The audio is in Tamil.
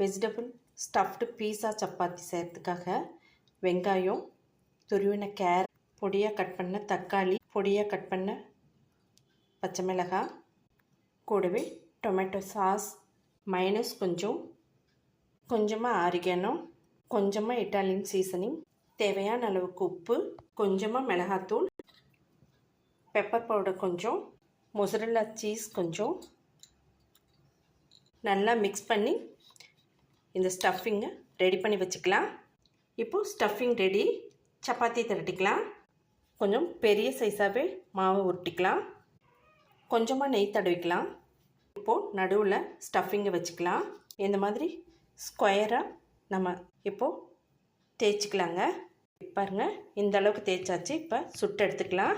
வெஜிடபிள் ஸ்டஃப்டு பீஸா சப்பாத்தி செய்கிறதுக்காக வெங்காயம், துருவின கேரட், பொடியாக கட் பண்ண தக்காளி, பொடியாக கட் பண்ண பச்சை மிளகாய், கூடவே டொமேட்டோ சாஸ், மைனஸ் கொஞ்சமாக ஆரிகேனோ, கொஞ்சமாக இட்டாலியன் சீசனிங், தேவையான அளவுக்கு உப்பு, கொஞ்சமாக மிளகாத்தூள், பெப்பர் பவுடர் கொஞ்சம், மொசரல்லா சீஸ் கொஞ்சம், நல்லா மிக்ஸ் பண்ணி இந்த ஸ்டஃபிங்கை ரெடி பண்ணி வச்சுக்கலாம். இப்போது ஸ்டஃபிங் ரெடி. சப்பாத்தி திரட்டிக்கலாம். கொஞ்சம் பெரிய சைஸாகவே மாவு உருட்டிக்கலாம். கொஞ்சமாக நெய் தடவிக்கலாம். இப்போது நடுவில் ஸ்டஃபிங்கை வச்சுக்கலாம். இந்த மாதிரி ஸ்கொயராக நம்ம இப்போது தேய்ச்சிக்கலாங்க. பாருங்கள், இந்த அளவுக்கு தேய்ச்சாச்சு. இப்போ சுட்டு எடுத்துக்கலாம்.